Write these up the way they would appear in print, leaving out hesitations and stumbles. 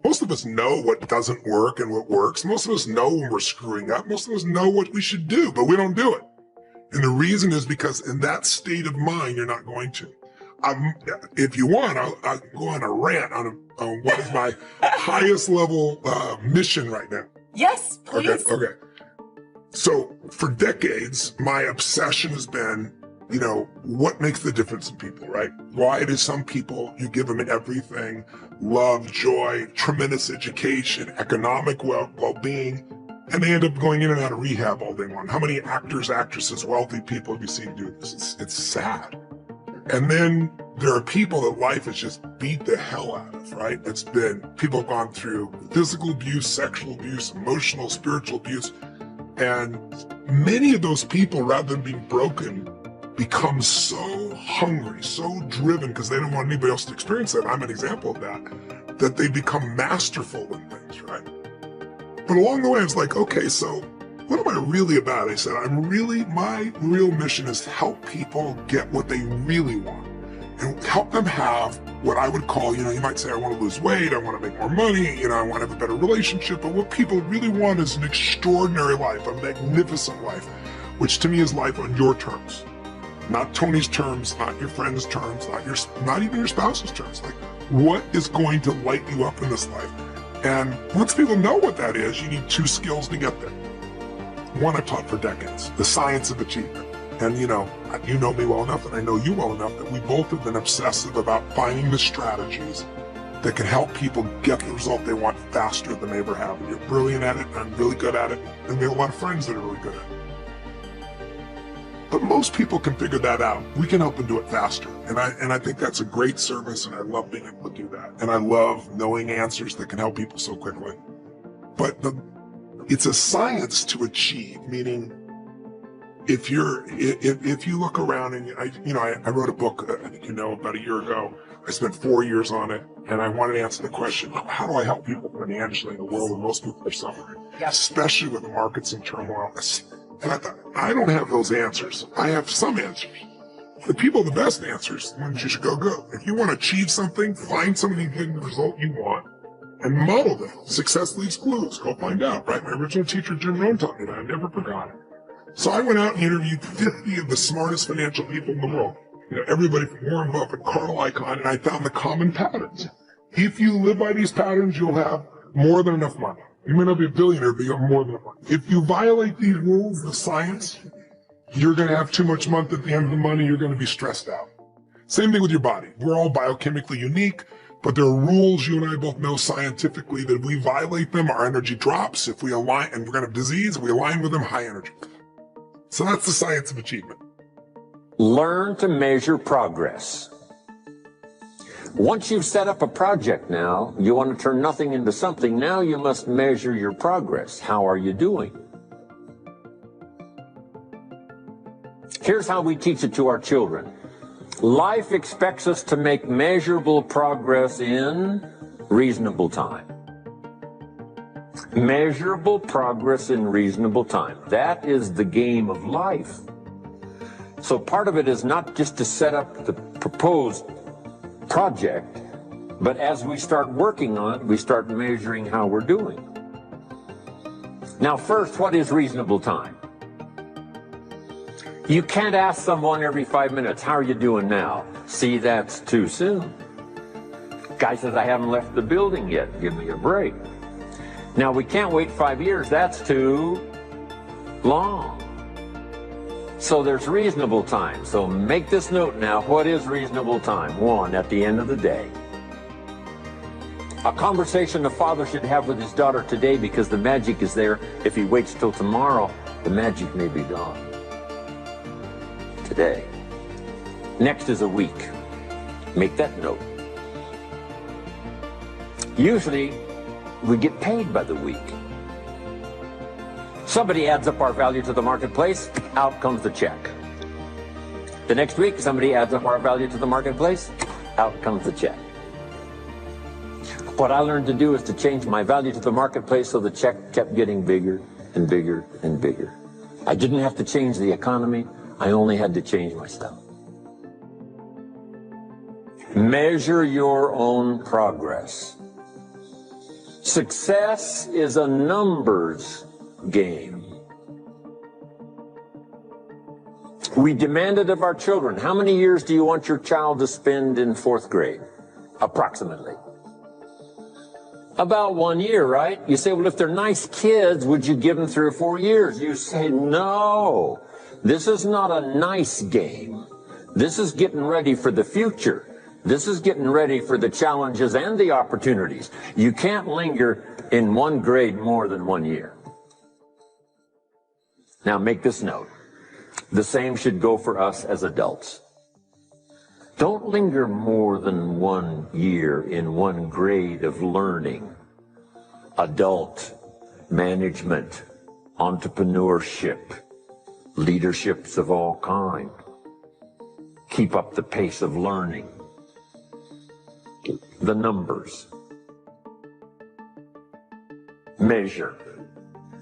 Most of us know what doesn't work and what works. Most of us know when we're screwing up. Most of us know what we should do, but we don't do it. And the reason is because in that state of mind, you're not going to. If you want, I'll go on a rant on what is my highest level mission right now. Yes, please. Okay. So for decades, my obsession has been, what makes the difference in people, right? Why do some people, you give them everything, love, joy, tremendous education, economic well-being, and they end up going in and out of rehab all day long? How many actors, actresses, wealthy people have you seen do this? It's sad. And then there are people that life has just beat the hell out of, right? People have gone through physical abuse, sexual abuse, emotional, spiritual abuse. And many of those people, rather than being broken, become so hungry, so driven, because they don't want anybody else to experience that. I'm an example of that they become masterful in things, right? But along the way, I was like, okay, so what am I really about? I said, my real mission is to help people get what they really want and help them have what I would call, you might say, I want to lose weight, I want to make more money, I want to have a better relationship, but what people really want is an extraordinary life, a magnificent life, which to me is life on your terms. Not Tony's terms, not your friend's terms, not even your spouse's terms. Like, what is going to light you up in this life? And once people know what that is, you need two skills to get there. One I've taught for decades, the science of achievement. And you know me well enough, and I know you well enough, that we both have been obsessive about finding the strategies that can help people get the result they want faster than they ever have. And you're brilliant at it, and I'm really good at it, and we have a lot of friends that are really good at it. But most people can figure that out. We can help them do it faster. And I think that's a great service, and I love being able to do that. And I love knowing answers that can help people so quickly. But it's a science to achieve, meaning if you look around and I wrote a book, I think about a year ago. I spent 4 years on it, and I wanted to answer the question, how do I help people financially in a world where most people are suffering, especially with the markets in turmoil? And I thought, I don't have those answers. I have some answers. The people with the best answers, the ones you should go. If you want to achieve something, find somebody getting the result you want and model them. Success leaves clues. Go find out, right? My original teacher, Jim Rohn, taught me that. I never forgot it. So I went out and interviewed 50 of the smartest financial people in the world. Everybody from Warren Buffett, Carl Icahn, and I found the common patterns. If you live by these patterns, you'll have more than enough money. You may not be a billionaire, but you'll have more than enough money. If you violate these rules of science, you're going to have too much money at the end of the money. You're going to be stressed out. Same thing with your body. We're all biochemically unique, but there are rules you and I both know scientifically that if we violate them, our energy drops. If we align, and we're going to have disease, we align with them, high energy. So that's the science of achievement. Learn to measure progress. Once you've set up a project now, you want to turn nothing into something. Now you must measure your progress. How are you doing? Here's how we teach it to our children. Life expects us to make measurable progress in reasonable time. Measurable progress in reasonable time. That is the game of life. So part of it is not just to set up the proposed project, but as we start working on it, we start measuring how we're doing. Now first, what is reasonable time? You can't ask someone every 5 minutes, how are you doing now? See, that's too soon. Guy says, I haven't left the building yet, give me a break. Now we can't wait 5 years, that's too long. So there's reasonable time. So make this note now. What is reasonable time? 1, at the end of the day. A conversation a father should have with his daughter today, because the magic is there. If he waits till tomorrow, the magic may be gone. Today. Next is a week. Make that note. Usually, we get paid by the week. Somebody adds up our value to the marketplace, out comes the check. The next week, somebody adds up our value to the marketplace, out comes the check. What I learned to do is to change my value to the marketplace so the check kept getting bigger and bigger and bigger. I didn't have to change the economy, I only had to change myself. Measure your own progress. Success is a numbers game. We demanded of our children, how many years do you want your child to spend in 4th grade? Approximately. About 1 year, right? You say, well, if they're nice kids, would you give them 3 or 4 years? You say, no. This is not a nice game. This is getting ready for the future. This is getting ready for the challenges and the opportunities. You can't linger in 1 grade more than 1 year. Now make this note. The same should go for us as adults. Don't linger more than 1 year in 1 grade of learning. Adult, management, entrepreneurship, leaderships of all kind. Keep up the pace of learning. The numbers. Measure.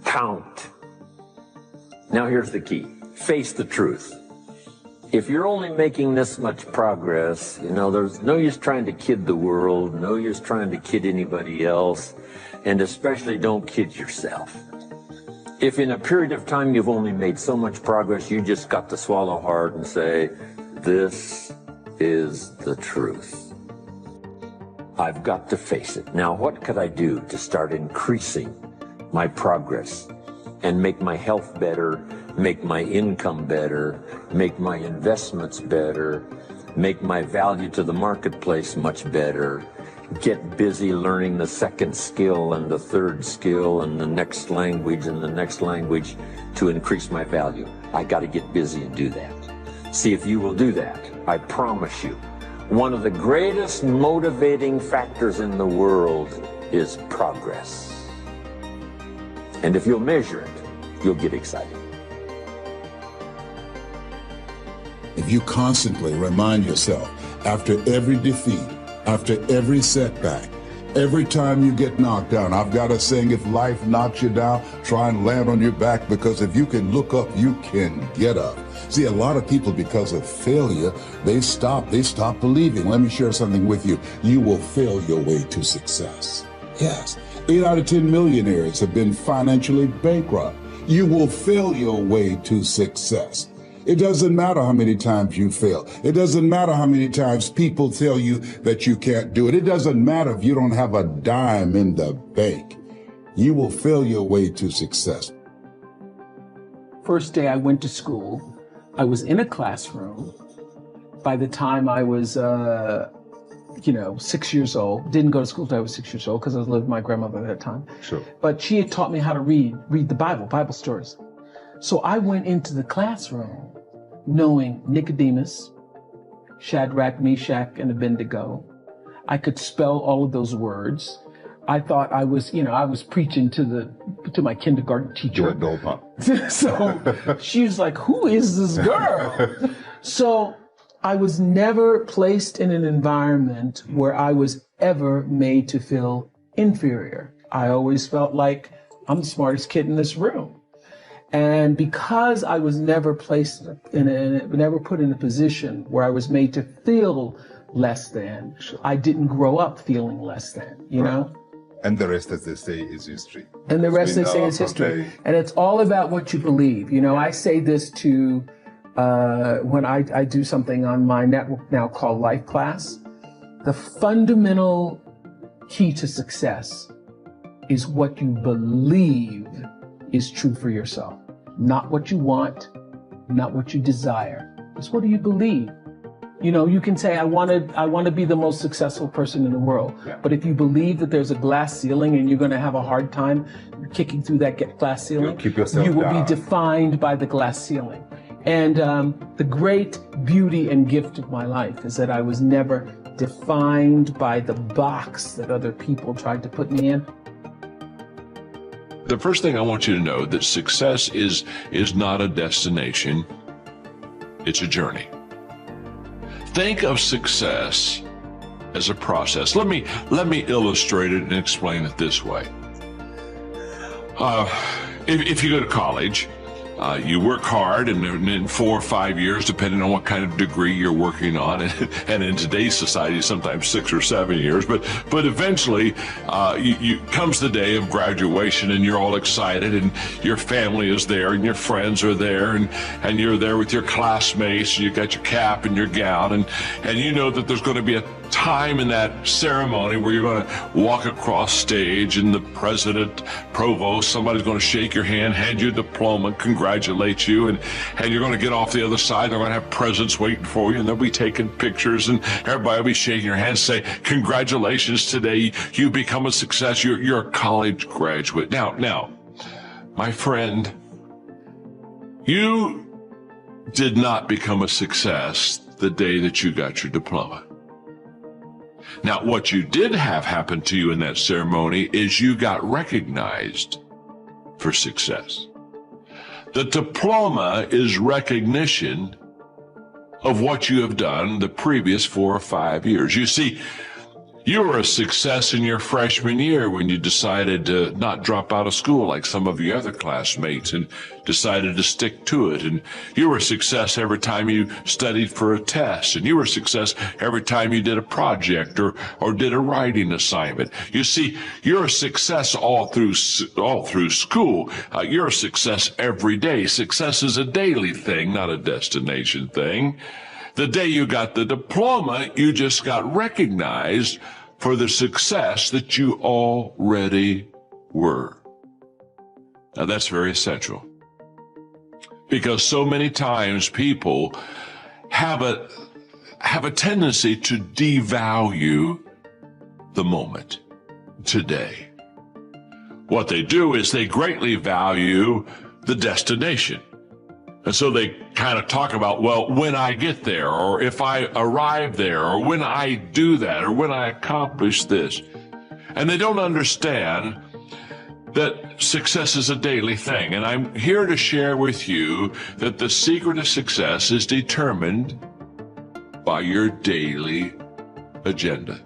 Count. Now here's the key. Face the truth. If you're only making this much progress, there's no use trying to kid the world, no use trying to kid anybody else, and especially don't kid yourself. If in a period of time you've only made so much progress, you just got to swallow hard and say, this is the truth. I've got to face it. Now, what could I do to start increasing my progress and make my health better, make my income better, make my investments better, make my value to the marketplace much better, get busy learning the 2nd skill and the 3rd skill and the next language and the next language to increase my value? I got to get busy and do that. See if you will do that. I promise you. One of the greatest motivating factors in the world is progress. And if you'll measure it, you'll get excited. If you constantly remind yourself, after every defeat, after every setback, every time you get knocked down, I've got a saying, if life knocks you down, try and land on your back, because if you can look up, you can get up. See, a lot of people, because of failure, they stop believing. Let me share something with you. You will fail your way to success. Yes, 8 out of 10 millionaires have been financially bankrupt. You will fail your way to success. It doesn't matter how many times you fail. It doesn't matter how many times people tell you that you can't do it. It doesn't matter if you don't have a dime in the bank. You will fail your way to success. First day I went to school, I was in a classroom. By the time I was, 6 years old, didn't go to school until I was 6 years old because I was living with my grandmother at that time. Sure. But she had taught me how to read the Bible stories. So I went into the classroom knowing Nicodemus, Shadrach, Meshach, and Abednego. I could spell all of those words. I thought I was preaching to my kindergarten teacher. So she was like, who is this girl? So I was never placed in an environment where I was ever made to feel inferior. I always felt like I'm the smartest kid in this room. And because I was never placed never put in a position where I was made to feel less than, I didn't grow up feeling less than, you know? And the rest, as they say, is history. And the rest, they say, is history. And it's all about what you believe. I say this to, when I do something on my network now called Life Class. The fundamental key to success is what you believe is true for yourself. Not what you want, not what you desire. It's what do you believe? You can say, I want to be the most successful person in the world. Yeah. But if you believe that there's a glass ceiling and you're going to have a hard time kicking through that glass ceiling, you will be defined by the glass ceiling. And the great beauty and gift of my life is that I was never defined by the box that other people tried to put me in. The first thing I want you to know that success is not a destination, it's a journey. Think of success as a process. Let me illustrate it and explain it this way. If you go to college, You work hard, and in 4 or 5 years, depending on what kind of degree you're working on, and in today's society, sometimes 6 or 7 years. But eventually, comes the day of graduation, and you're all excited, and your family is there, and your friends are there, and you're there with your classmates, and you got your cap and your gown, and you know that there's going to be a time in that ceremony where you're going to walk across stage, and the president, provost, somebody's going to shake your hand, hand you a diploma, congratulate you, and you're going to get off the other side. They're going to have presents waiting for you, and they'll be taking pictures, and everybody will be shaking your hand, say, congratulations, today you become a success. You're a college graduate. Now, my friend, you did not become a success the day that you got your diploma. Now, what you did have happen to you in that ceremony is you got recognized for success. The diploma is recognition of what you have done the previous 4 or 5 years. You see, you were a success in your freshman year when you decided to not drop out of school like some of your other classmates and decided to stick to it. And you were a success every time you studied for a test. And you were a success every time you did a project or did a writing assignment. You see, you're a success all through school. You're a success every day. Success is a daily thing, not a destination thing. The day you got the diploma, you just got recognized for the success that you already were. Now that's very essential, because so many times people have a tendency to devalue the moment today. What they do is they greatly value the destination. And so they kind of talk about, well, when I get there, or if I arrive there, or when I do that, or when I accomplish this. And they don't understand that success is a daily thing. And I'm here to share with you that the secret of success is determined by your daily agenda.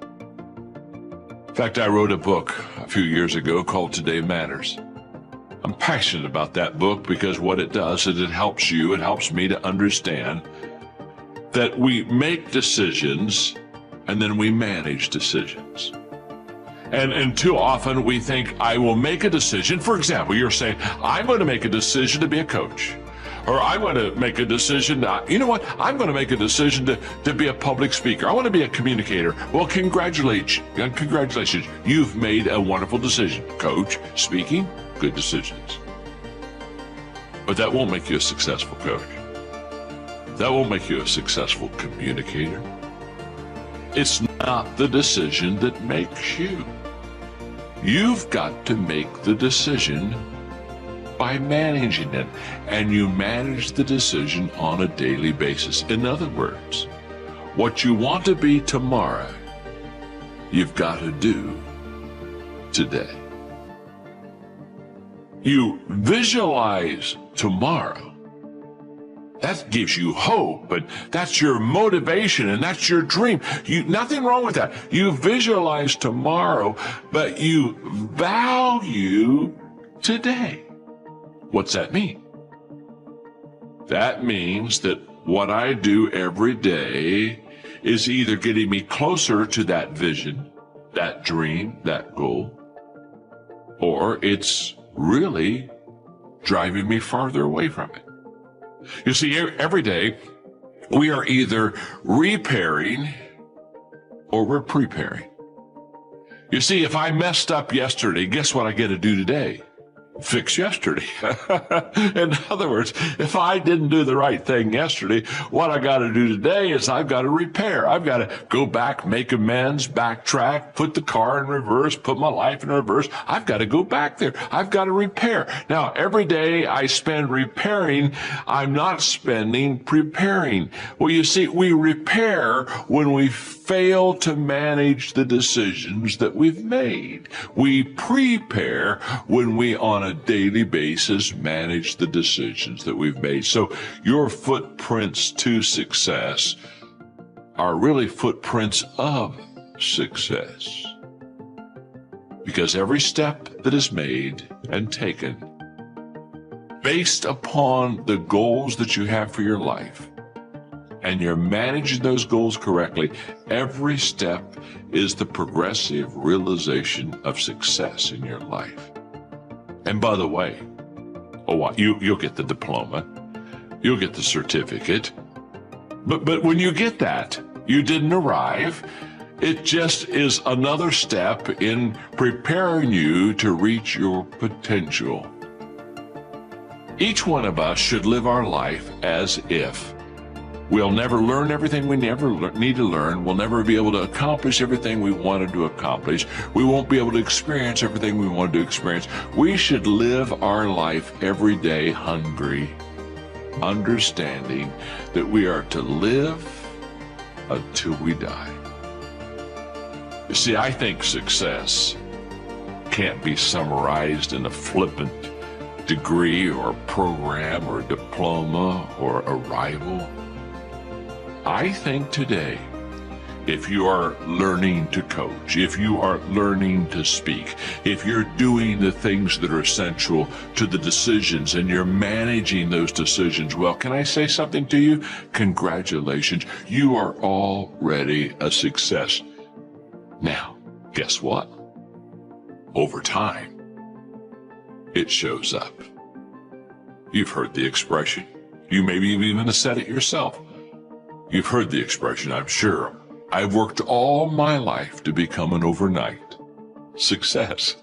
In fact, I wrote a book a few years ago called Today Matters. I'm passionate about that book because what it does is it helps me to understand that we make decisions and then we manage decisions. And too often we think, I will make a decision. For example, you're saying, I'm going to make a decision to be a coach. Or I'm going to make a decision, you know what, I'm going to make a decision to be a public speaker. I want to be a communicator. Well, congratulations. You've made a wonderful decision. Coach, speaking, good decisions. But that won't make you a successful coach. That won't make you a successful communicator. It's not the decision that makes you. You've got to make the decision by managing it, and you manage the decision on a daily basis. In other words, what you want to be tomorrow, you've got to do today. You visualize tomorrow. That gives you hope, but that's your motivation and that's your dream. Nothing wrong with that. You visualize tomorrow, but you value today. What's that mean? That means that what I do every day is either getting me closer to that vision, that dream, that goal, or it's really driving me farther away from it. You see, every day we are either repairing or we're preparing. You see, if I messed up yesterday, guess what I get to do today? Fix yesterday. In other words, if I didn't do the right thing yesterday, what I got to do today is I've got to repair. I've got to go back, make amends, backtrack, put the car in reverse, put my life in reverse. I've got to go back there. I've got to repair. Now, every day I spend repairing, I'm not spending preparing. Well, you see, we repair when we fail to manage the decisions that we've made. We prepare when we, on a daily basis, manage the decisions that we've made. So your footprints to success are really footprints of success. Because every step that is made and taken based upon the goals that you have for your life, and you're managing those goals correctly, every step is the progressive realization of success in your life. And by the way, you'll get the diploma, you'll get the certificate, but when you get that, you didn't arrive. It just is another step in preparing you to reach your potential. Each one of us should live our life as if we'll never learn everything we need to learn. We'll never be able to accomplish everything we wanted to accomplish. We won't be able to experience everything we wanted to experience. We should live our life every day hungry, understanding that we are to live until we die. You see, I think success can't be summarized in a flippant degree or program or diploma or arrival. I think today, if you are learning to coach, if you are learning to speak, if you're doing the things that are essential to the decisions and you're managing those decisions well, can I say something to you? Congratulations, you are already a success. Now, guess what? Over time, it shows up. You've heard the expression. You maybe even have said it yourself. You've heard the expression, I'm sure. I've worked all my life to become an overnight success.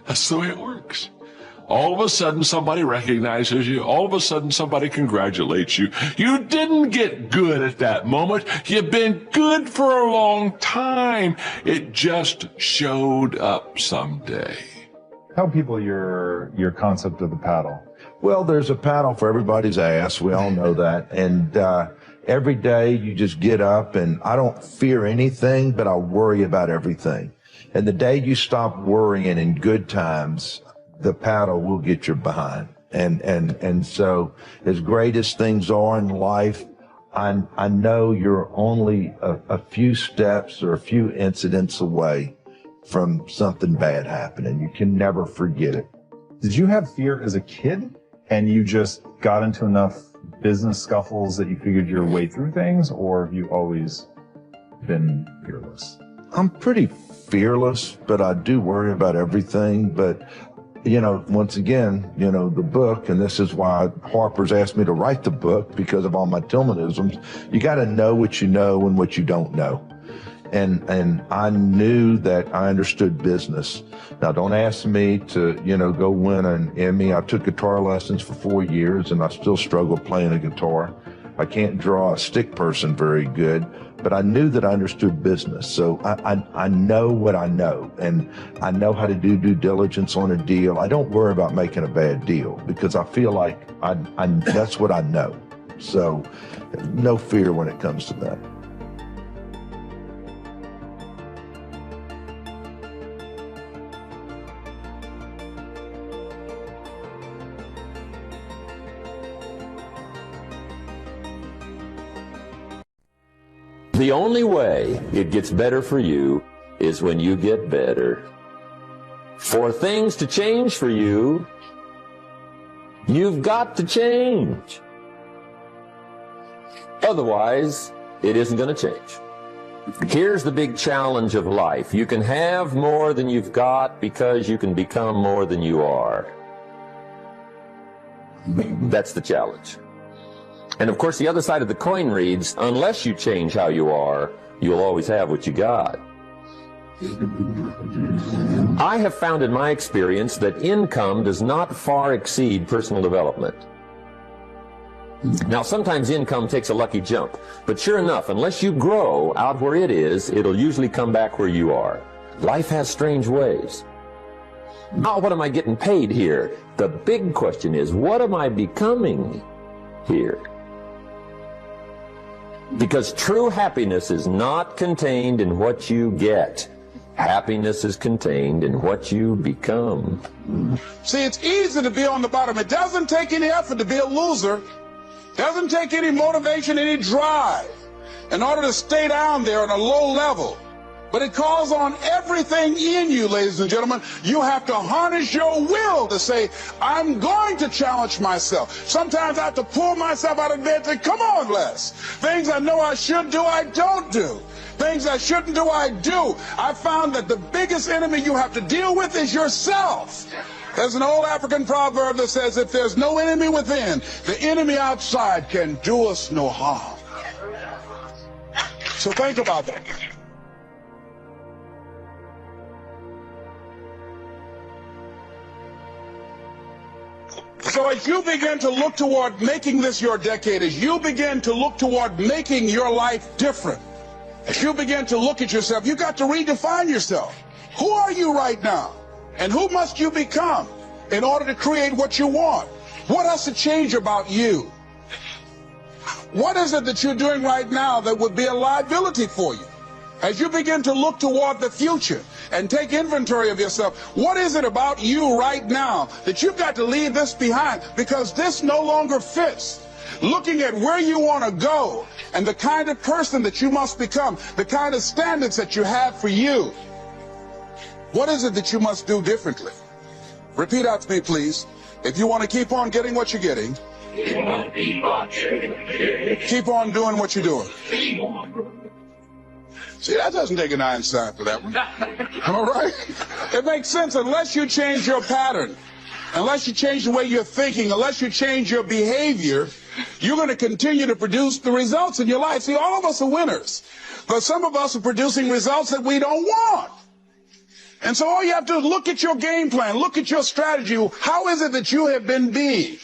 That's the way it works. All of a sudden, somebody recognizes you. All of a sudden, somebody congratulates you. You didn't get good at that moment. You've been good for a long time. It just showed up someday. Tell people your concept of the paddle. Well, there's a paddle for everybody's ass. We all know that. And every day you just get up, and I don't fear anything, but I worry about everything. And the day you stop worrying in good times, the paddle will get you behind. And so as great as things are in life, I know you're only a few steps or a few incidents away from something bad happening. You can never forget it. Did you have fear as a kid and you just got into enough business scuffles that you figured your way through things, or have you always been fearless? I'm pretty fearless, but I do worry about everything. But, you know, once again, you know, the book, and this is why Harper's asked me to write the book, because of all my Tillmanisms, you got to know what you know and what you don't know. And I knew that I understood business. Now, don't ask me to, you know, go win an Emmy. I took guitar lessons for 4 years, and I still struggle playing a guitar. I can't draw a stick person very good, but I knew that I understood business. So I know what I know, and I know how to do due diligence on a deal. I don't worry about making a bad deal because I feel like that's what I know. So no fear when it comes to that. The only way it gets better for you is when you get better. For things to change for you, you've got to change. Otherwise, it isn't going to change. Here's the big challenge of life. You can have more than you've got because you can become more than you are. That's the challenge. And of course, the other side of the coin reads, unless you change how you are, you'll always have what you got. I have found in my experience that income does not far exceed personal development. Now, sometimes income takes a lucky jump, but sure enough, unless you grow out where it is, it'll usually come back where you are. Life has strange ways. Now, what am I getting paid here? The big question is, what am I becoming here? Because true happiness is not contained in what you get. Happiness is contained in what you become. See, it's easy to be on the bottom. It doesn't take any effort to be a loser. It doesn't take any motivation, any drive in order to stay down there on a low level. But it calls on everything in you, ladies and gentlemen. You have to harness your will to say, I'm going to challenge myself. Sometimes I have to pull myself out of bed and say, come on, Les. Things I know I should do, I don't do. Things I shouldn't do, I do. I found that the biggest enemy you have to deal with is yourself. There's an old African proverb that says, if there's no enemy within, the enemy outside can do us no harm. So think about that. So as you begin to look toward making this your decade, as you begin to look toward making your life different, as you begin to look at yourself, you got to redefine yourself. Who are you right now? And who must you become in order to create what you want? What has to change about you? What is it that you're doing right now that would be a liability for you? As you begin to look toward the future and take inventory of yourself, what is it about you right now that you've got to leave this behind because this no longer fits? Looking at where you want to go and the kind of person that you must become, the kind of standards that you have for you. What is it that you must do differently? Repeat out to me, please. If you want to keep on getting what you're getting, keep on doing what you're doing. See, that doesn't take an Einstein for that one. All right? It makes sense unless you change your pattern, unless you change the way you're thinking, unless you change your behavior, you're going to continue to produce the results in your life. See, all of us are winners, but some of us are producing results that we don't want. And so all you have to do is look at your game plan, look at your strategy. How is it that you have been being?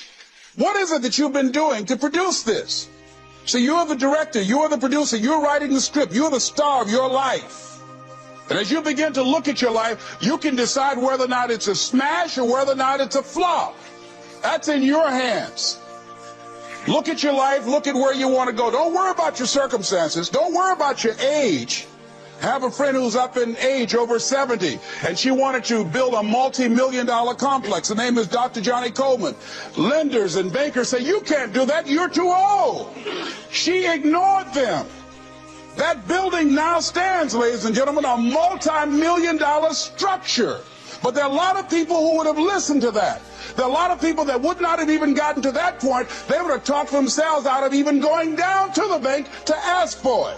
What is it that you've been doing to produce this? So you're the director, you're the producer, you're writing the script, you're the star of your life. And as you begin to look at your life, you can decide whether or not it's a smash or whether or not it's a flop. That's in your hands. Look at your life, look at where you want to go. Don't worry about your circumstances. Don't worry about your age. I have a friend who's up in age, over 70, and she wanted to build a multi-million-dollar complex. The name is Dr. Johnny Coleman. Lenders and bankers say, you can't do that, you're too old. She ignored them. That building now stands, ladies and gentlemen, a multi-million-dollar structure. But there are a lot of people who would have listened to that. There are a lot of people that would not have even gotten to that point. They would have talked themselves out of even going down to the bank to ask for it,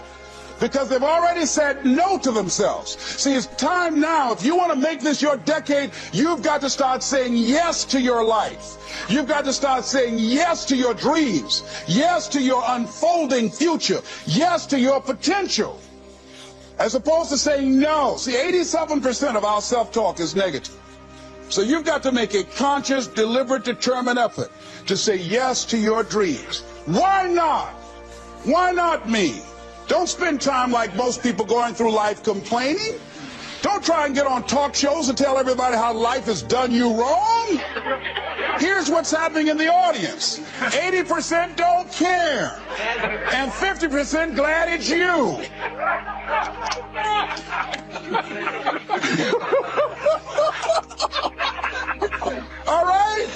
because they've already said no to themselves. See, it's time now. If you want to make this your decade, you've got to start saying yes to your life. You've got to start saying yes to your dreams, yes to your unfolding future, yes to your potential, as opposed to saying no. See, 87% of our self-talk is negative. So you've got to make a conscious, deliberate, determined effort to say yes to your dreams. Why not? Why not me? Don't spend time like most people going through life complaining. Don't try and get on talk shows and tell everybody how life has done you wrong. Here's what's happening in the audience. 80% don't care, and 50% glad it's you. All right?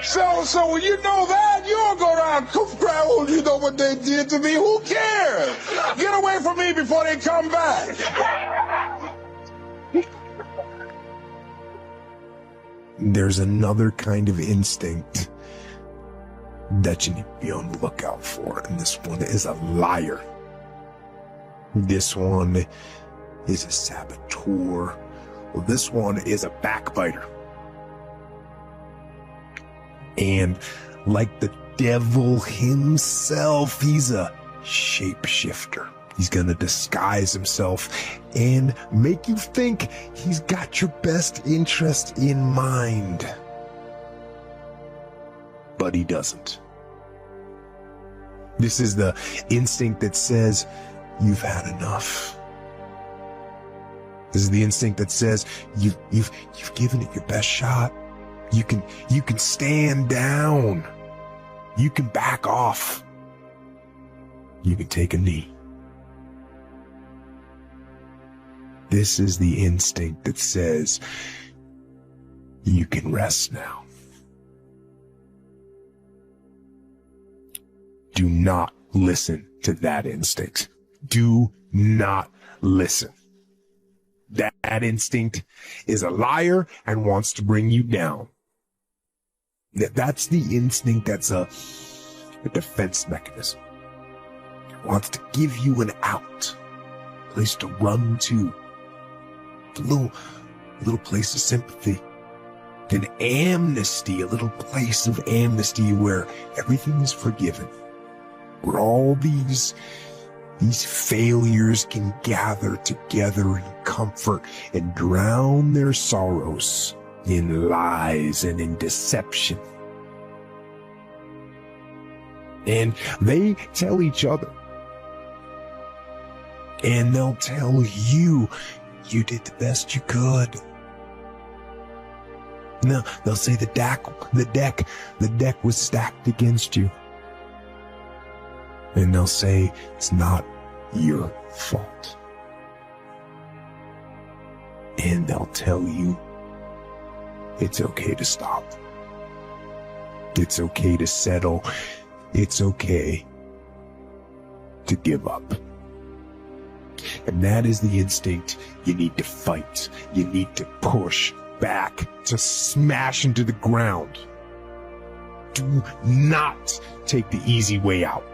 So when you know that, you don't go around crying, oh, you know what they did to me. Who cares? Get away from me before they come back. There's another kind of instinct that you need to be on the lookout for, and this one is a liar. This one is a saboteur. Well, this one is a backbiter. And like the devil himself, he's a shapeshifter. He's gonna disguise himself and make you think he's got your best interest in mind. But he doesn't. This is the instinct that says, you've had enough. This is the instinct that says, you've given it your best shot. You can stand down. You can back off. You can take a knee. This is the instinct that says, you can rest now. Do not listen to that instinct. Do not listen. That instinct is a liar and wants to bring you down. That's the instinct that's a defense mechanism. It wants to give you an out, a place to run to, a little place of sympathy, an amnesty, a little place of amnesty where everything is forgiven, where all these failures can gather together in comfort and drown their sorrows in lies and in deception. And they tell each other. And they'll tell you, you did the best you could. No, they'll say the deck was stacked against you. And they'll say it's not your fault. And they'll tell you it's okay to stop. It's okay to settle. It's okay to give up. And that is the instinct you need to fight. You need to push back, to smash into the ground. Do not take the easy way out.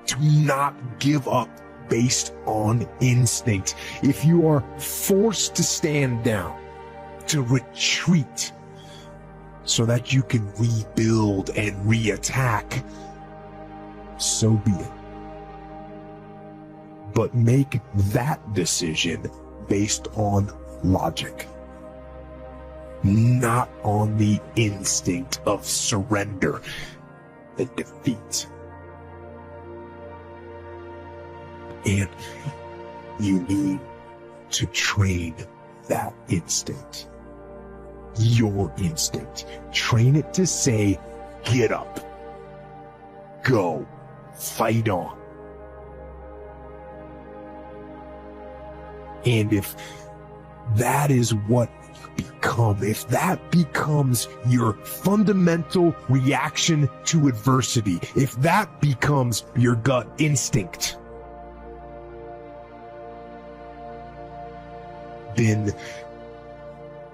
Do not give up based on instinct. If you are forced to stand down, to retreat, so that you can rebuild and reattack, so be it. But make that decision based on logic, not on the instinct of surrender and defeat. And you need to train that instinct. Your instinct. Train it to say, get up. Go. Fight on. And if that is what you become, if that becomes your fundamental reaction to adversity, if that becomes your gut instinct, then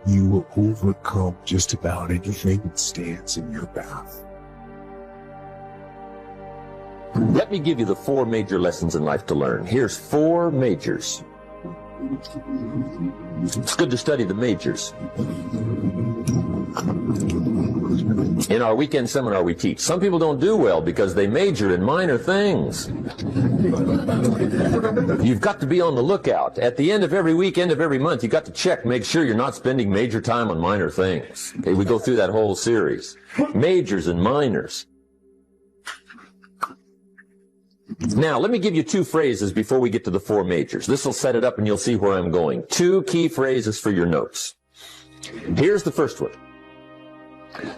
you will overcome just about anything that stands in your path. Let me give you the 4 major lessons in life to learn. Here's 4 majors. It's good to study the majors. In our weekend seminar, we teach. Some people don't do well because they majored in minor things. You've got to be on the lookout. At the end of every week, end of every month, you've got to check, make sure you're not spending major time on minor things. Okay, we go through that whole series. Majors and minors. Now, let me give you 2 phrases before we get to the 4 majors. This will set it up and you'll see where I'm going. 2 key phrases for your notes. Here's the first one.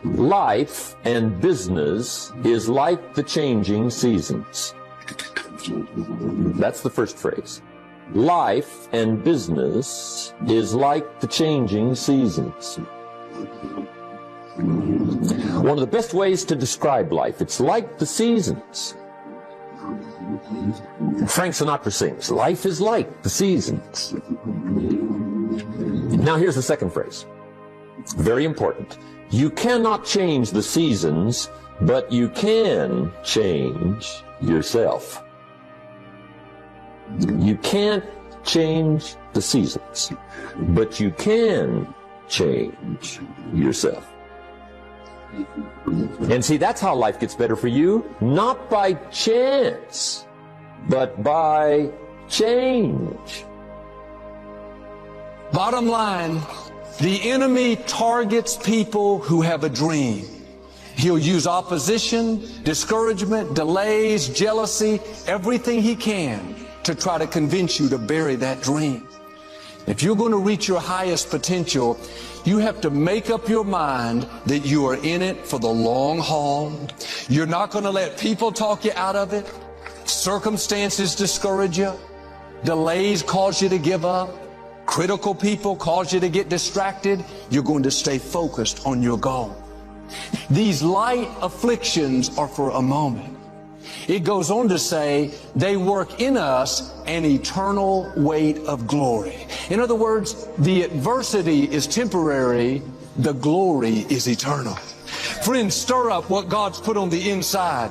Life and business is like the changing seasons. That's the first phrase. Life and business is like the changing seasons. One of the best ways to describe life, it's like the seasons. Frank Sinatra sings, life is like the seasons. Now here's the second phrase. Very important. You cannot change the seasons, but you can change yourself. You can't change the seasons, but you can change yourself. And see, that's how life gets better for you, not by chance, but by change. Bottom line, the enemy targets people who have a dream. He'll use opposition, discouragement, delays, jealousy, everything he can to try to convince you to bury that dream. If you're going to reach your highest potential, you have to make up your mind that you are in it for the long haul. You're not going to let people talk you out of it. Circumstances discourage you. Delays cause you to give up. Critical people cause you to get distracted. You're going to stay focused on your goal. These light afflictions are for a moment. It goes on to say, they work in us an eternal weight of glory. In other words, the adversity is temporary, the glory is eternal. Friends, stir up what God's put on the inside.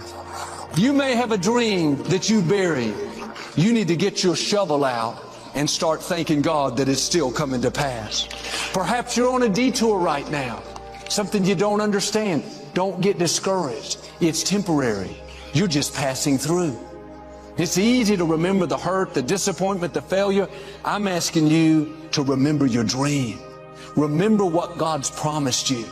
You may have a dream that you buried. You need to get your shovel out and start thanking God that it's still coming to pass. Perhaps you're on a detour right now, something you don't understand. Don't get discouraged. It's temporary. You're just passing through. It's easy to remember the hurt, the disappointment, the failure. I'm asking you to remember your dream. Remember what God's promised you.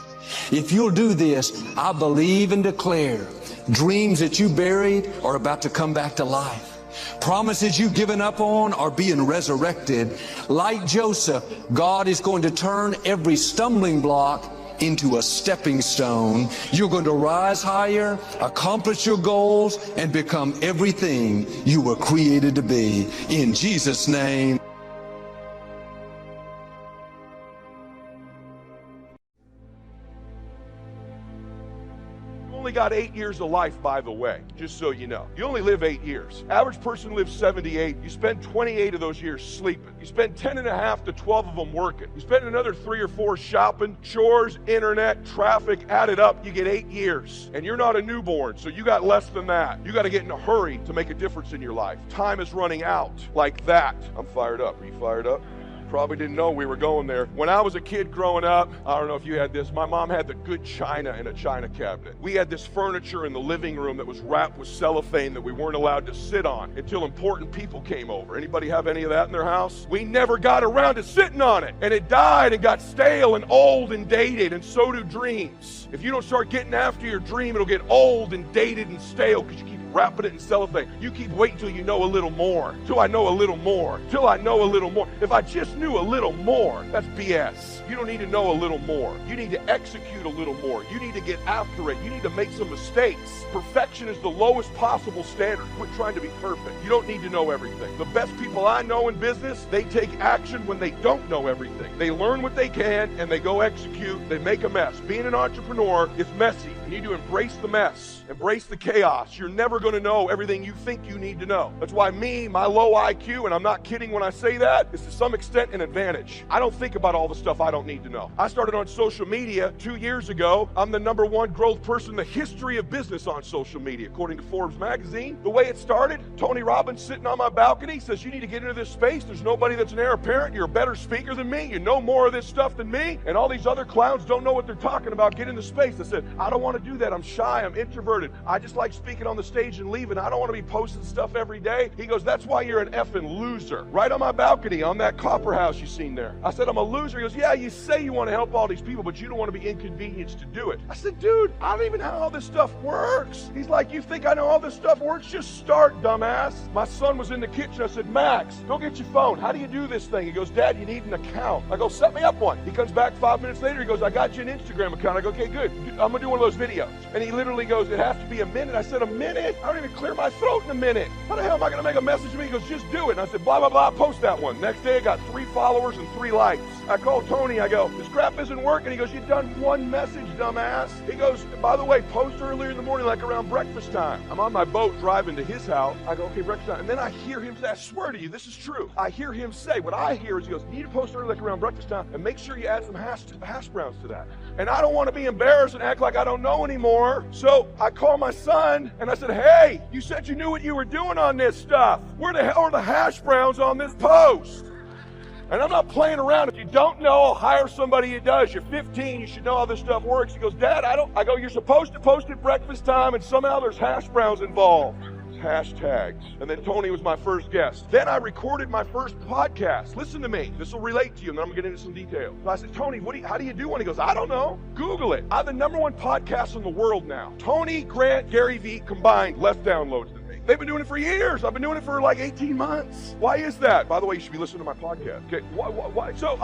If you'll do this, I believe and declare dreams that you buried are about to come back to life. Promises you've given up on are being resurrected. Like Joseph, God is going to turn every stumbling block into a stepping stone. You're going to rise higher, accomplish your goals, and become everything you were created to be. In Jesus' name. Only got 8 years of life, by the way, just so you know. You only live 8 years. Average person lives 78. You spend 28 of those years sleeping. You spend 10 and a half to 12 of them working. You spend another 3 or 4 shopping, chores, internet, traffic, added up, you get 8 years. And you're not a newborn, so you got less than that. You got to get in a hurry to make a difference in your life. Time is running out like that. I'm fired up. Are you fired up? Probably didn't know we were going there. When I was a kid growing up, I don't know if you had this, my mom had the good china in a china cabinet. We had this furniture in the living room that was wrapped with cellophane that we weren't allowed to sit on until important people came over. Anybody have any of that in their house? We never got around to sitting on it. And it died and got stale and old and dated, and so do dreams. If you don't start getting after your dream, it'll get old and dated and stale because you keep wrapping it in cellophane. You keep waiting till you know a little more, till I know a little more, till I know a little more. If I just knew a little more, that's BS. You don't need to know a little more. You need to execute a little more. You need to get after it. You need to make some mistakes. Perfection is the lowest possible standard. Quit trying to be perfect. You don't need to know everything. The best people I know in business, they take action when they don't know everything. They learn what they can and they go execute. They make a mess. Being an entrepreneur is messy. You need to embrace the mess. Embrace the chaos. You're never going to know everything you think you need to know. That's why my low IQ, and I'm not kidding when I say that, is to some extent an advantage. I don't think about all the stuff I don't need to know. I started on social media 2 years ago. I'm the #1 growth person in the history of business on social media, according to Forbes magazine. The way it started, Tony Robbins sitting on my balcony says, you need to get into this space. There's nobody that's an heir apparent. You're a better speaker than me. You know more of this stuff than me. And all these other clowns don't know what they're talking about. Get in the space. I said, I don't want to do that. I'm shy. I'm introverted. I just like speaking on the stage and leaving. I don't want to be posting stuff every day. He goes, that's why you're an effing loser. Right on my balcony, on that copper house you seen there. I said, I'm a loser. He goes, yeah, you say you want to help all these people, but you don't want to be inconvenienced to do it. I said, dude, I don't even know how all this stuff works. He's like, you think I know all this stuff works? Just start, dumbass. My son was in the kitchen. I said, Max, go get your phone. How do you do this thing? He goes, Dad, you need an account. I go, set me up one. He comes back 5 minutes later. He goes, I got you an Instagram account. I go, okay, good. I'm going to do one of those videos. And he literally goes, it has to be a minute. I said, a minute? I don't even clear my throat in a minute. How the hell am I going to make a message to me? He goes, just do it. And I said, blah, blah, blah, post that one. Next day, I got 3 followers and 3 likes. I called Tony. I go, this crap isn't working. He goes, you've done 1 message, dumbass. He goes, by the way, post earlier in the morning, like around breakfast time. I'm on my boat driving to his house. I go, okay, breakfast time. And then I hear him say, I swear to you, this is true. I hear him say, what I hear is he goes, you need to post early, like around breakfast time, and make sure you add some hash browns to that. And I don't want to be embarrassed and act like I don't know anymore. So I call my son and I said, hey, you said you knew what you were doing on this stuff. Where the hell are the hash browns on this post? And I'm not playing around. If you don't know, I'll hire somebody who does. You're 15, you should know how this stuff works. He goes, Dad, I don't. I go, you're supposed to post at breakfast time, and somehow there's hash browns involved. Hashtags. And then Tony was my first guest. Then I recorded my first podcast. Listen to me. This will relate to you, and then I'm going to get into some details. So I said, Tony, how do you do one? He goes, I don't know. Google it. I have the #1 podcast in the world now. Tony, Grant, Gary Vee combined less downloads than me. They've been doing it for years. I've been doing it for like 18 months. Why is that? By the way, you should be listening to my podcast. Okay, why? So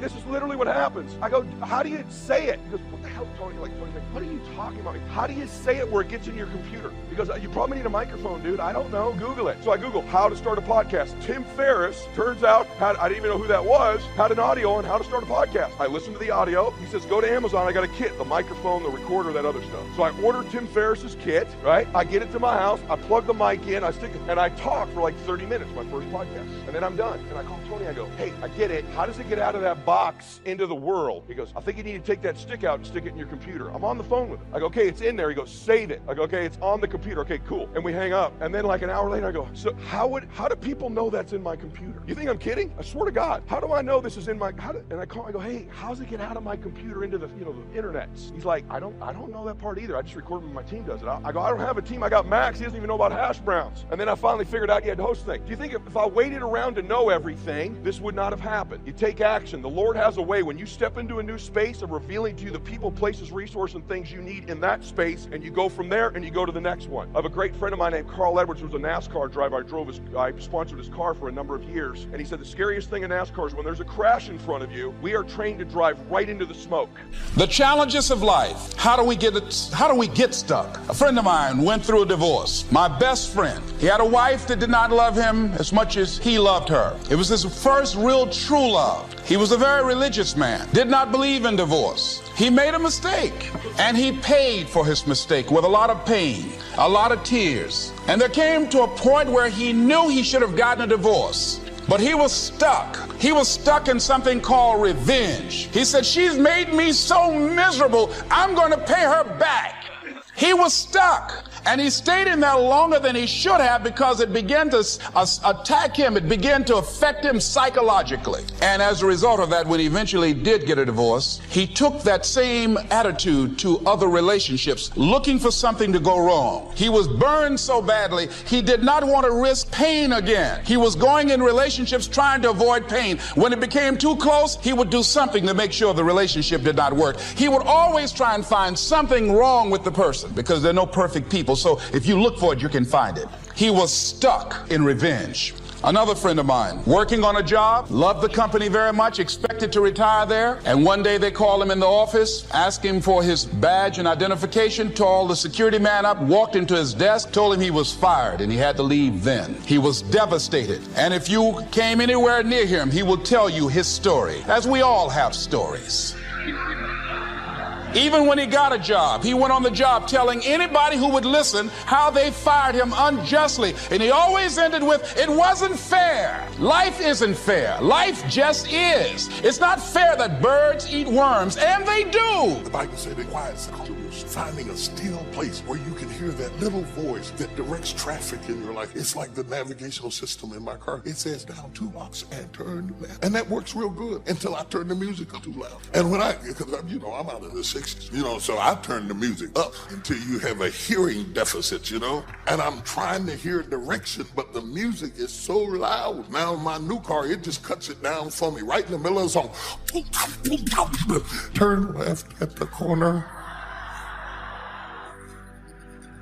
this is literally what happens. I go, how do you say it? He goes, what the hell, Tony? Like, what are you talking about? How do you say it where it gets in your computer? Because you probably need a microphone, dude. I don't know. Google it. So I Google how to start a podcast. Tim Ferriss, turns out, I didn't even know who that was, had an audio on how to start a podcast. I listened to the audio. He says, go to Amazon. I got a kit, the microphone, the recorder, that other stuff. So I order Tim Ferriss's kit, right? I get it to my house. I plug the mic in. I stick it, and I talk for like 30 minutes, my first podcast. And then I'm done. And I call Tony. I go, hey, I get it. How does it get out of that box into the world? He goes, I think you need to take that stick out and stick it in your computer. I'm on the phone with him. I go, okay, it's in there. He goes, save it. I go, okay, it's on the computer. Okay, cool. And we hang up. And then like an hour later, I go, so how do people know that's in my computer? You think I'm kidding? I swear to God. How do I know this is in my, and I call, I go, hey, how's it get out of my computer into the, the internet? He's like, I don't know that part either. I just record when my team does it. I go, I don't have a team. I got Max. He doesn't even know about hash browns. And then I finally figured out you had to host things. Do you think if I waited around to know everything, this would not have happened? You take action. The Lord has a way when you step into a new space of revealing to you the people, places, resources, and things you need in that space, and you go from there and you go to the next one. I have a great friend of mine named Carl Edwards, who was a NASCAR driver. I sponsored his car for a number of years, and he said the scariest thing in NASCAR is when there's a crash in front of you, we are trained to drive right into the smoke. The challenges of life. How do we get stuck? A friend of mine went through a divorce. My best friend. He had a wife that did not love him as much as he loved her. It was his first real true love. He was a very religious man. Did not believe in divorce. He made a mistake, and he paid for his mistake with a lot of pain, a lot of tears. And there came to a point where he knew he should have gotten a divorce. But he was stuck. He was stuck in something called revenge. He said, she's made me so miserable, I'm going to pay her back. He was stuck. And he stayed in there longer than he should have because it began to attack him. It began to affect him psychologically. And as a result of that, when he eventually did get a divorce, he took that same attitude to other relationships, looking for something to go wrong. He was burned so badly, he did not want to risk pain again. He was going in relationships trying to avoid pain. When it became too close, he would do something to make sure the relationship did not work. He would always try and find something wrong with the person because there are no perfect people. So if you look for it, you can find it. He was stuck in revenge. Another friend of mine, working on a job, loved the company very much, expected to retire there. And one day they called him in the office, asked him for his badge and identification, called the security man up, walked into his desk, told him he was fired and he had to leave then. He was devastated. And if you came anywhere near him, he will tell you his story, as we all have stories. Even when he got a job, he went on the job telling anybody who would listen how they fired him unjustly. And he always ended with, it wasn't fair. Life isn't fair. Life just is. It's not fair that birds eat worms, and they do. The Bible said the quiet solitude, finding a still place where you can hear that little voice that directs traffic in your life. It's like the navigational system in my car. It says down 2 blocks and turn left. And that works real good until I turn the music up too loud. And when because I'm out of the 60s, so I turn the music up until you have a hearing deficit, and I'm trying to hear direction, but the music is so loud. Now in my new car, it just cuts it down for me right in the middle of the song. Turn left at the corner.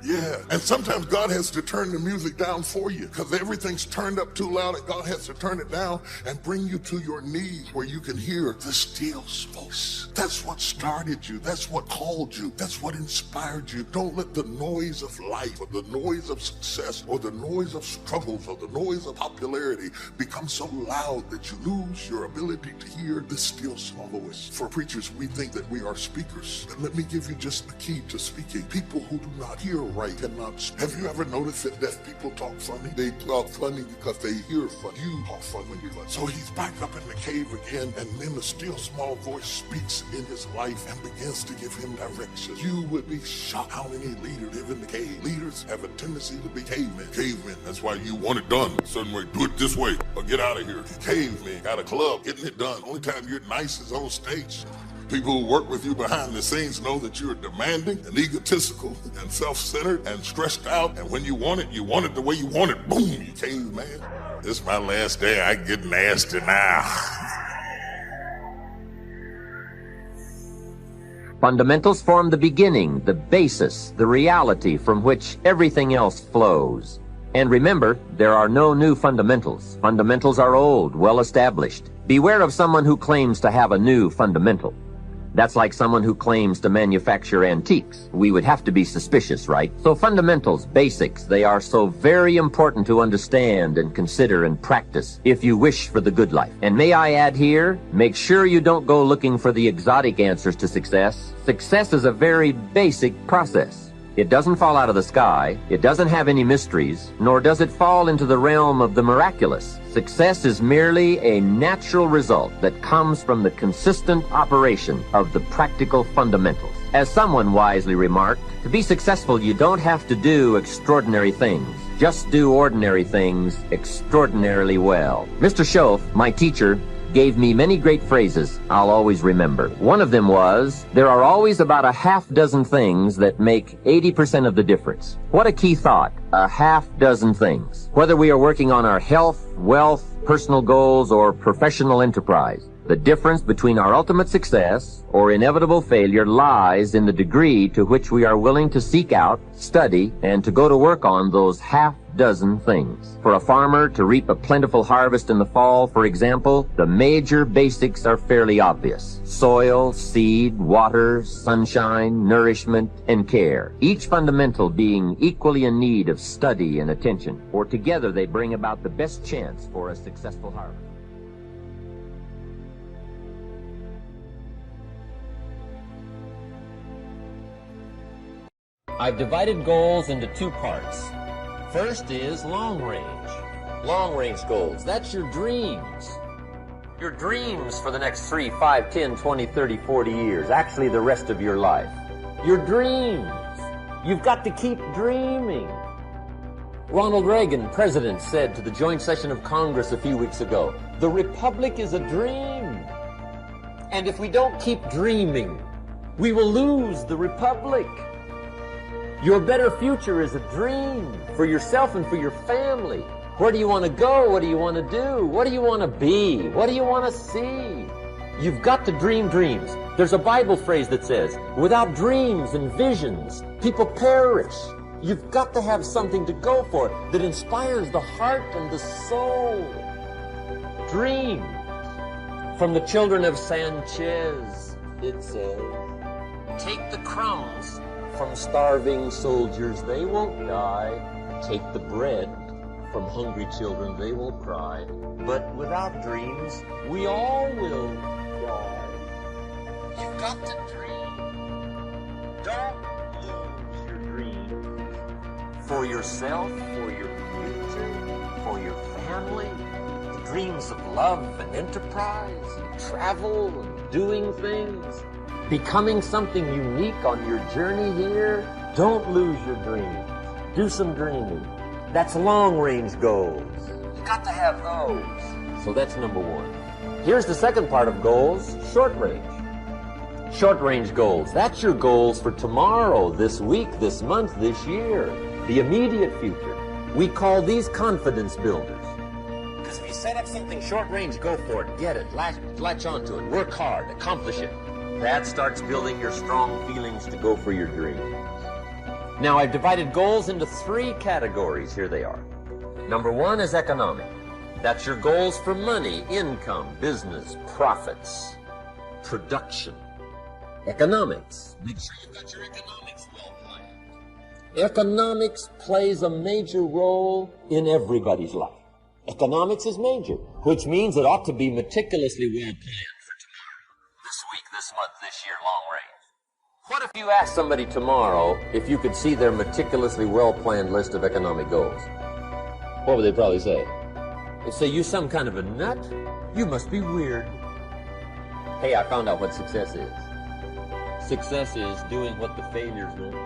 Yeah, and sometimes God has to turn the music down for you because everything's turned up too loud, and God has to turn it down and bring you to your knees where you can hear the still voice. That's what started you. That's what called you. That's what inspired you. Don't let the noise of life or the noise of success or the noise of struggles or the noise of popularity become so loud that you lose your ability to hear the still small voice. For preachers, we think that we are speakers. And let me give you just the key to speaking. People who do not hear right cannot speak. Have you ever noticed that deaf people talk funny? They talk funny because they hear funny. You talk funny when you're funny. So he's back up in the cave again, and then the still small voice speaks in his life and begins to give him direction. You would be shocked how many leaders live in the cave. Leaders have a tendency to be cavemen. Cavemen, that's why you want it done a certain way. Do it this way or get out of here. Cavemen got a club, getting it done. Only time you're nice is on stage. People who work with you behind the scenes know that you're demanding and egotistical and self-centered and stressed out. And when you want it the way you want it. Boom, you caveman. This is my last day. I get nasty now. Fundamentals form the beginning, the basis, the reality from which everything else flows. And remember, there are no new fundamentals. Fundamentals are old, well established. Beware of someone who claims to have a new fundamental. That's like someone who claims to manufacture antiques. We would have to be suspicious, right? So fundamentals, basics, they are so very important to understand and consider and practice if you wish for the good life. And may I add here, make sure you don't go looking for the exotic answers to success. Success is a very basic process. It doesn't fall out of the sky, it doesn't have any mysteries, nor does it fall into the realm of the miraculous. Success is merely a natural result that comes from the consistent operation of the practical fundamentals. As someone wisely remarked, to be successful you don't have to do extraordinary things. Just do ordinary things extraordinarily well. Mr. Schoaf, my teacher, gave me many great phrases I'll always remember. One of them was, there are always about a half dozen things that make 80% of the difference. What a key thought, a half dozen things. Whether we are working on our health, wealth, personal goals, or professional enterprise, the difference between our ultimate success or inevitable failure lies in the degree to which we are willing to seek out, study, and to go to work on those half dozen things. For a farmer to reap a plentiful harvest in the fall, for example, the major basics are fairly obvious. Soil, seed, water, sunshine, nourishment, and care. Each fundamental being equally in need of study and attention, for together they bring about the best chance for a successful harvest. I've divided goals into two parts. First is long range. Long range goals, that's your dreams. Your dreams for the next 3, 5, 10, 20, 30, 40 years. Actually, the rest of your life. Your dreams. You've got to keep dreaming. Ronald Reagan, president, said to the joint session of Congress a few weeks ago, the Republic is a dream. And if we don't keep dreaming, we will lose the Republic. Your better future is a dream for yourself and for your family. Where do you want to go? What do you want to do? What do you want to be? What do you want to see? You've got to dream dreams. There's a Bible phrase that says, without dreams and visions, people perish. You've got to have something to go for that inspires the heart and the soul. Dream. From the children of Sanchez, it says, take the crumbs from starving soldiers, they won't die. Take the bread from hungry children, they won't cry. But without dreams, we all will die. You've got to dream. Don't lose your dream. For yourself, for your future, for your family. Dreams of love and enterprise, and travel and doing things. Becoming something unique on your journey here. Don't lose your dreams. Do some dreaming. That's long-range goals. You got to have those. So that's number one. Here's the second part of goals, short range. Short-range goals. That's your goals for tomorrow, this week, this month, this year. The immediate future. We call these confidence builders. Because if you set up something short-range, go for it. Get it. Latch onto it. Work hard. Accomplish it. That starts building your strong feelings to go for your dreams. Now, I've divided goals into 3 categories. Here they are. Number 1 is economic. That's your goals for money, income, business, profits, production. Economics. Make sure you've got your economics well planned. Economics plays a major role in everybody's life. Economics is major, which means it ought to be meticulously well planned. This week, this month, this year, long range. What if you asked somebody tomorrow if you could see their meticulously well-planned list of economic goals? What would they probably say? They'd say, you some kind of a nut? You must be weird. Hey, I found out what success is. Success is doing what the failures won't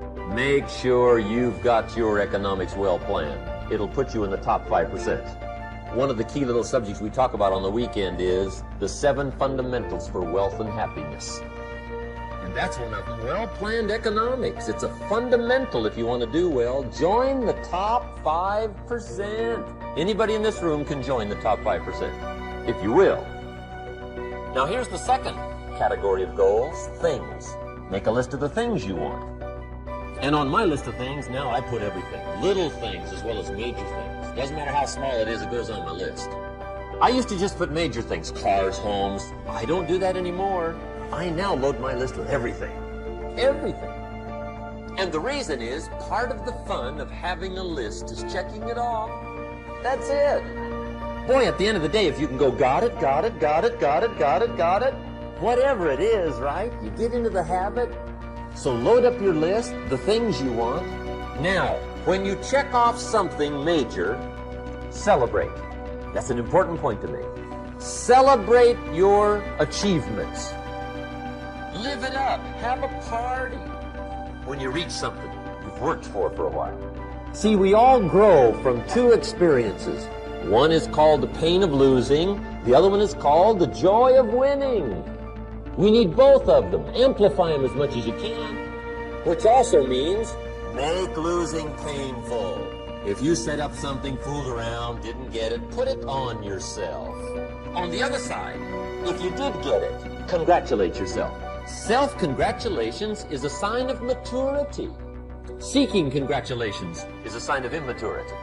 do. Make sure you've got your economics well planned. It'll put you in the top 5%. One of the key little subjects we talk about on the weekend is the 7 fundamentals for wealth and happiness. And that's one of them, well-planned economics. It's a fundamental if you want to do well. Join the top 5%. Anybody in this room can join the top 5%, if you will. Now here's the second category of goals, things. Make a list of the things you want. And on my list of things, now I put everything. Little things as well as major things. Doesn't matter how small it is, it goes on my list. I used to just put major things, cars, homes. I don't do that anymore. I now load my list with everything. Everything. And the reason is, part of the fun of having a list is checking it off. That's it. Boy, at the end of the day, if you can go, got it, got it, got it, got it, got it, got it, whatever it is, right? You get into the habit. So load up your list, the things you want. Now, when you check off something major, celebrate. That's an important point to make. Celebrate your achievements. Live it up. Have a party when you reach something you've worked for a while. See, we all grow from two experiences. One is called the pain of losing. The other one is called the joy of winning. We need both of them. Amplify them as much as you can, which also means make losing painful. If you set up something, fooled around, didn't get it, put it on yourself. On the other side, if you did get it, congratulate yourself. Self-congratulations is a sign of maturity. Seeking congratulations is a sign of immaturity.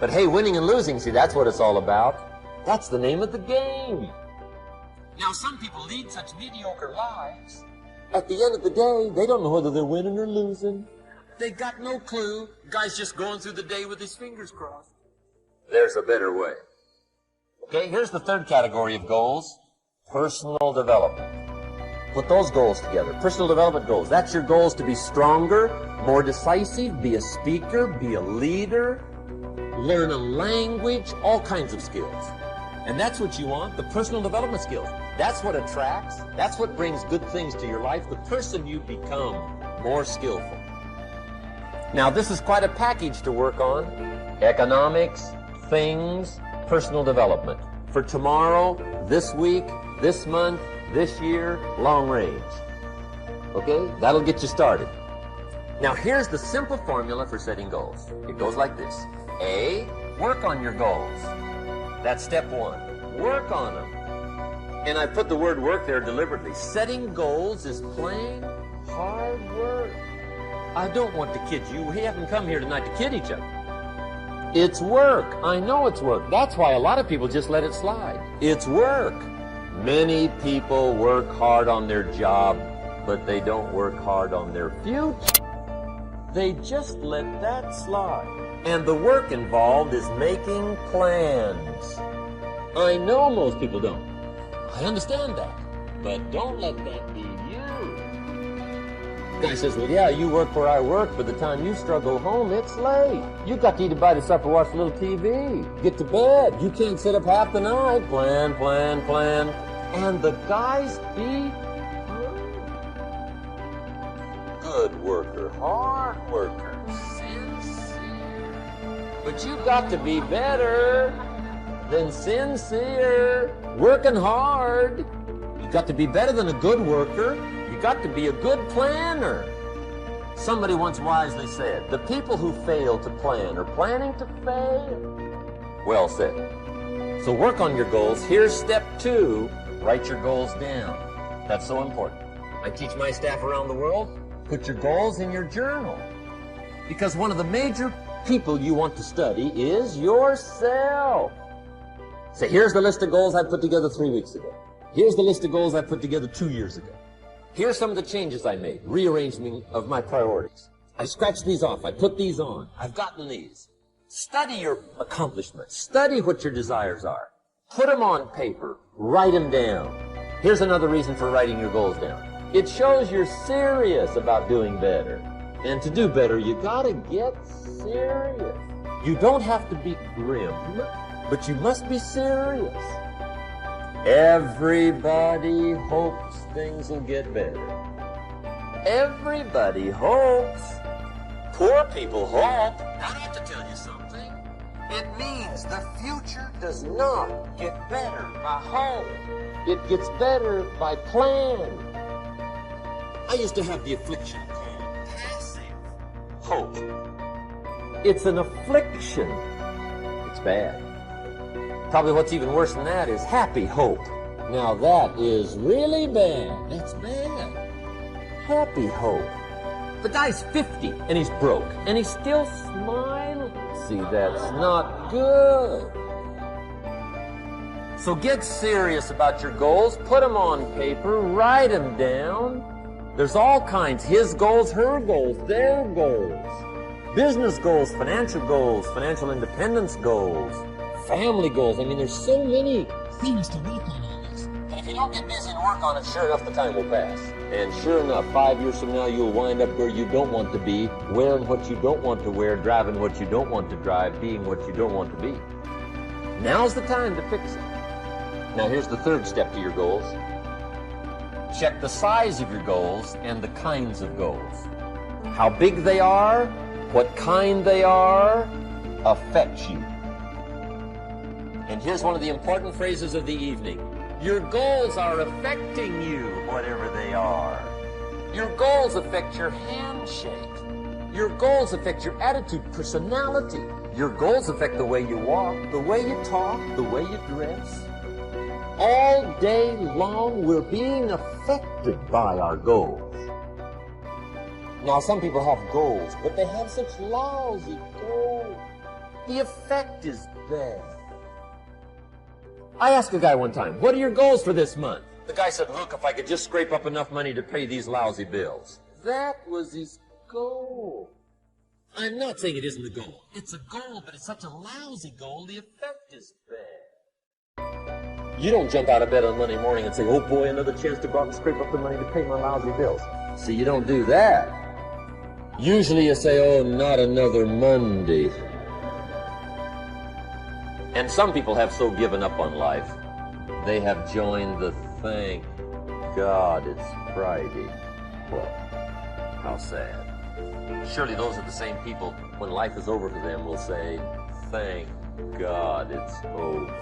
But hey, winning and losing, see, that's what it's all about. That's the name of the game. Now, some people lead such mediocre lives. At the end of the day, they don't know whether they're winning or losing. They got no clue. Guy's just going through the day with his fingers crossed. There's a better way. Okay, here's the third category of goals. Personal development. Put those goals together. Personal development goals. That's your goals to be stronger, more decisive, be a speaker, be a leader, learn a language, all kinds of skills. And that's what you want, the personal development skills. That's what attracts, that's what brings good things to your life, the person you become more skillful. Now, this is quite a package to work on. Economics, things, personal development. For tomorrow, this week, this month, this year, long range. Okay? That'll get you started. Now, here's the simple formula for setting goals. It goes like this. A, work on your goals. That's step one. Work on them. And I put the word work there deliberately. Setting goals is plain hard work. I don't want to kid you. We haven't come here tonight to kid each other. It's work. I know it's work. That's why a lot of people just let it slide. It's work. Many people work hard on their job, but they don't work hard on their future. They just let that slide. And the work involved is making plans. I know most people don't. I understand that. But don't let that be you. The guy says, well, yeah, you work where I work. By the time you struggle home, it's late. You got to eat a bite of supper, watch a little TV, get to bed. You can't sit up half the night. Plan, plan, plan. And the guys be good worker, hard worker, sincere. But you got to be better than sincere, working hard. You got to be better than a good worker. You got to be a good planner. Somebody once wisely said, the people who fail to plan are planning to fail. Well said. So work on your goals. Here's step 2. Write your goals down. That's so important. I teach my staff around the world, put your goals in your journal. Because one of the major people you want to study is yourself. So here's the list of goals I put together 3 weeks ago. Here's the list of goals I put together 2 years ago. Here's some of the changes I made, rearrangement of my priorities. I scratched these off, I put these on, I've gotten these. Study your accomplishments, study what your desires are. Put them on paper, write them down. Here's another reason for writing your goals down. It shows you're serious about doing better. And to do better, you gotta get serious. You don't have to be grim, but you must be serious. Everybody hopes things will get better. Everybody hopes. Poor people hope. That ought to tell you something. It means the future does not get better by hope. It gets better by plan. I used to have the affliction called passive hope. It's an affliction. It's bad. Probably what's even worse than that is happy hope. Now that is really bad. That's bad. Happy hope. The guy's 50 and he's broke and he's still smiling. See, that's not good. So get serious about your goals, put them on paper, write them down. There's all kinds, his goals, her goals, their goals. Business goals, financial independence goals, family goals. I mean, there's so many things to work on this. But if you don't get busy and work on it, sure enough, the time will pass. And sure enough, 5 years from now, you'll wind up where you don't want to be, wearing what you don't want to wear, driving what you don't want to drive, being what you don't want to be. Now's the time to fix it. Now here's the third step to your goals. Check the size of your goals and the kinds of goals. How big they are, what kind they are, affects you. And here's one of the important phrases of the evening. Your goals are affecting you, whatever they are. Your goals affect your handshake. Your goals affect your attitude, personality. Your goals affect the way you walk, the way you talk, the way you dress. All day long, we're being affected by our goals. Now, some people have goals, but they have such lousy goals. The effect is bad. I asked a guy one time, what are your goals for this month? The guy said, look, if I could just scrape up enough money to pay these lousy bills. That was his goal. I'm not saying it isn't a goal. It's a goal, but it's such a lousy goal, the effect is bad. You don't jump out of bed on Monday morning and say, oh boy, another chance to go out and scrape up the money to pay my lousy bills. See, you don't do that. Usually you say, oh, not another Monday. And some people have so given up on life, they have joined the thank God it's Friday club. How sad. Surely those are the same people, when life is over for them, will say, thank God it's over.